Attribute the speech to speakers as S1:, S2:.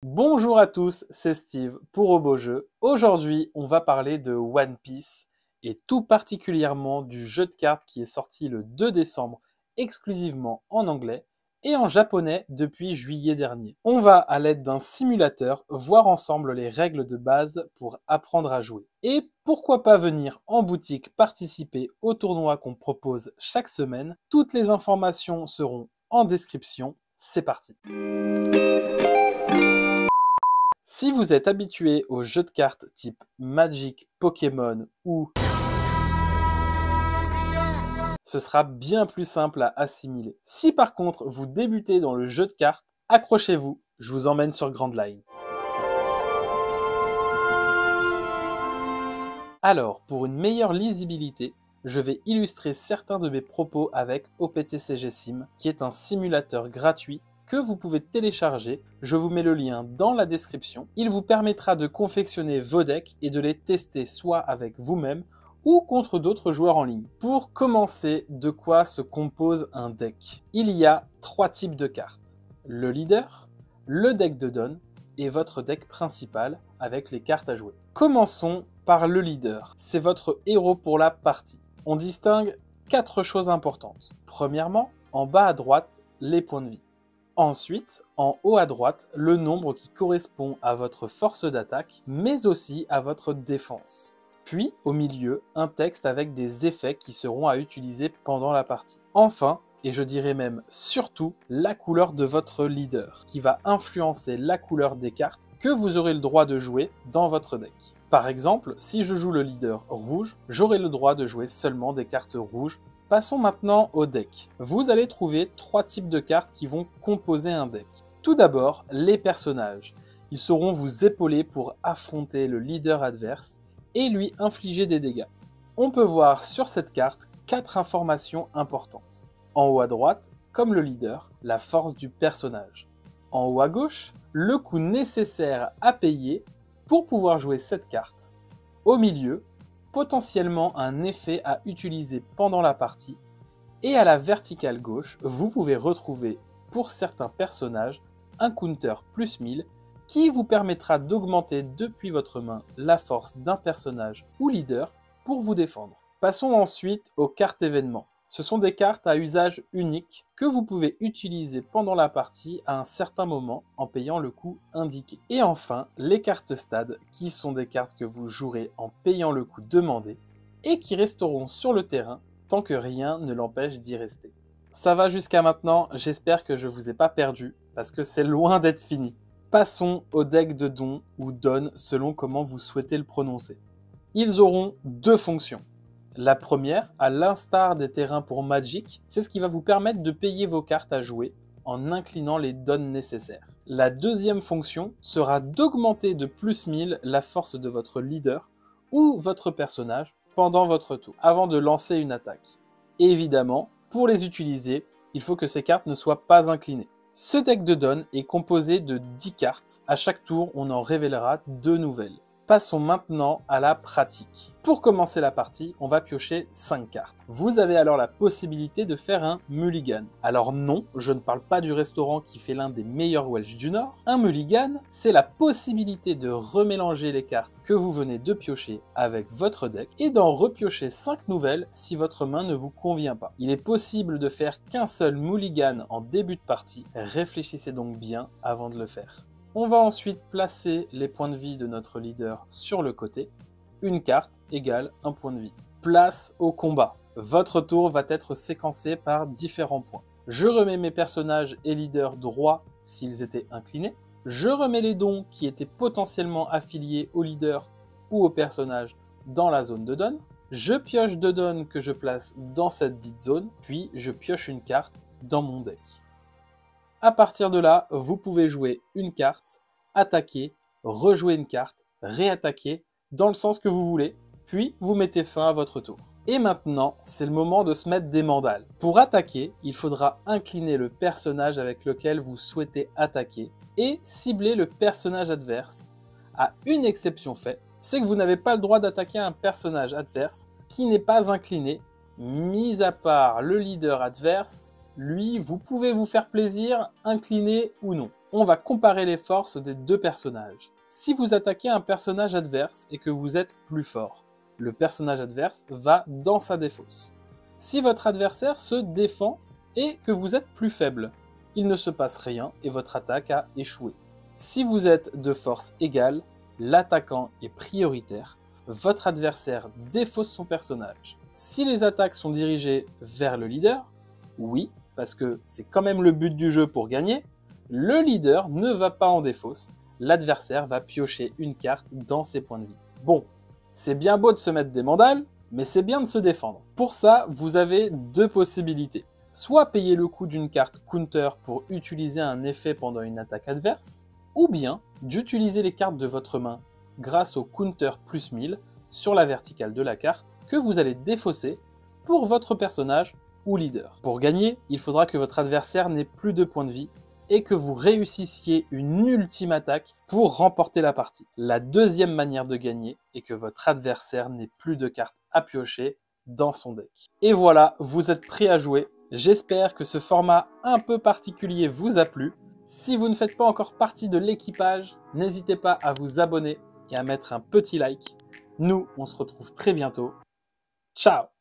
S1: Bonjour à tous, c'est Steve pour Robots. Aujourd'hui, on va parler de One Piece et tout particulièrement du jeu de cartes qui est sorti le 2 décembre exclusivement en anglais et en japonais depuis juillet dernier. On va à l'aide d'un simulateur voir ensemble les règles de base pour apprendre à jouer. Et pourquoi pas venir en boutique participer au tournoi qu'on propose chaque semaine. Toutes les informations seront en description. C'est parti. Si vous êtes habitué aux jeux de cartes type Magic, Pokémon ou ce sera bien plus simple à assimiler. Si par contre vous débutez dans le jeu de cartes, accrochez-vous, je vous emmène sur Grand Line. Alors, pour une meilleure lisibilité, je vais illustrer certains de mes propos avec OPTCG Sim, qui est un simulateur gratuit que vous pouvez télécharger. Je vous mets le lien dans la description. Il vous permettra de confectionner vos decks et de les tester soit avec vous-même ou contre d'autres joueurs en ligne. Pour commencer, de quoi se compose un deck? Il y a 3 types de cartes. Le leader, le deck de Don et votre deck principal avec les cartes à jouer. Commençons par le leader. C'est votre héros pour la partie. On distingue 4 choses importantes. Premièrement, en bas à droite, les points de vie. Ensuite, en haut à droite, le nombre qui correspond à votre force d'attaque, mais aussi à votre défense. Puis, au milieu, un texte avec des effets qui seront à utiliser pendant la partie. Enfin, et je dirais même surtout, la couleur de votre leader, qui va influencer la couleur des cartes que vous aurez le droit de jouer dans votre deck. Par exemple, si je joue le leader rouge, j'aurai le droit de jouer seulement des cartes rouges. Passons maintenant au deck. Vous allez trouver 3 types de cartes qui vont composer un deck. Tout d'abord, les personnages. Ils sauront vous épauler pour affronter le leader adverse et lui infliger des dégâts. On peut voir sur cette carte 4 informations importantes. En haut à droite, comme le leader, la force du personnage. En haut à gauche, le coût nécessaire à payer pour pouvoir jouer cette carte. Au milieu, potentiellement un effet à utiliser pendant la partie. Et à la verticale gauche, vous pouvez retrouver pour certains personnages un counter plus 1000 qui vous permettra d'augmenter depuis votre main la force d'un personnage ou leader pour vous défendre. Passons ensuite aux cartes événements. Ce sont des cartes à usage unique que vous pouvez utiliser pendant la partie à un certain moment en payant le coût indiqué. Et enfin, les cartes stade qui sont des cartes que vous jouerez en payant le coût demandé et qui resteront sur le terrain tant que rien ne l'empêche d'y rester. Ça va jusqu'à maintenant, j'espère que je ne vous ai pas perdu parce que c'est loin d'être fini. Passons au deck de Don ou Don selon comment vous souhaitez le prononcer. Ils auront 2 fonctions. La première, à l'instar des terrains pour Magic, c'est ce qui va vous permettre de payer vos cartes à jouer en inclinant les dons nécessaires. La deuxième fonction sera d'augmenter de plus 1000 la force de votre leader ou votre personnage pendant votre tour, avant de lancer une attaque. Et évidemment, pour les utiliser, il faut que ces cartes ne soient pas inclinées. Ce deck de Don est composé de 10 cartes. À chaque tour, on en révélera 2 nouvelles. Passons maintenant à la pratique. Pour commencer la partie, on va piocher 5 cartes. Vous avez alors la possibilité de faire un mulligan. Alors non, je ne parle pas du restaurant qui fait l'un des meilleurs Welsh du Nord. Un mulligan, c'est la possibilité de remélanger les cartes que vous venez de piocher avec votre deck et d'en repiocher 5 nouvelles si votre main ne vous convient pas. Il est possible de faire qu'un seul mulligan en début de partie. Réfléchissez donc bien avant de le faire. On va ensuite placer les points de vie de notre leader sur le côté. Une carte égale un point de vie. Place au combat. Votre tour va être séquencé par différents points. Je remets mes personnages et leaders droits s'ils étaient inclinés. Je remets les dons qui étaient potentiellement affiliés au leader ou au personnage dans la zone de don. Je pioche 2 dons que je place dans cette dite zone, puis je pioche une carte dans mon deck. À partir de là, vous pouvez jouer une carte, attaquer, rejouer une carte, réattaquer, dans le sens que vous voulez, puis vous mettez fin à votre tour. Et maintenant, c'est le moment de se mettre des mandales. Pour attaquer, il faudra incliner le personnage avec lequel vous souhaitez attaquer et cibler le personnage adverse. À une exception faite, c'est que vous n'avez pas le droit d'attaquer un personnage adverse qui n'est pas incliné, mis à part le leader adverse. Lui, vous pouvez vous faire plaisir, incliné ou non. On va comparer les forces des deux personnages. Si vous attaquez un personnage adverse et que vous êtes plus fort, le personnage adverse va dans sa défausse. Si votre adversaire se défend et que vous êtes plus faible, il ne se passe rien et votre attaque a échoué. Si vous êtes de force égale, l'attaquant est prioritaire, votre adversaire défausse son personnage. Si les attaques sont dirigées vers le leader, oui, parce que c'est quand même le but du jeu pour gagner, le leader ne va pas en défausse, l'adversaire va piocher une carte dans ses points de vie. Bon, c'est bien beau de se mettre des mandales, mais c'est bien de se défendre. Pour ça, vous avez deux possibilités. Soit payer le coût d'une carte counter pour utiliser un effet pendant une attaque adverse, ou bien d'utiliser les cartes de votre main grâce au counter plus 1000 sur la verticale de la carte que vous allez défausser pour votre personnage ou leader. Pour gagner, il faudra que votre adversaire n'ait plus de points de vie et que vous réussissiez une ultime attaque pour remporter la partie. La deuxième manière de gagner est que votre adversaire n'ait plus de cartes à piocher dans son deck. Et voilà, vous êtes prêts à jouer. J'espère que ce format un peu particulier vous a plu. Si vous ne faites pas encore partie de l'équipage, n'hésitez pas à vous abonner et à mettre un petit like. Nous, on se retrouve très bientôt. Ciao!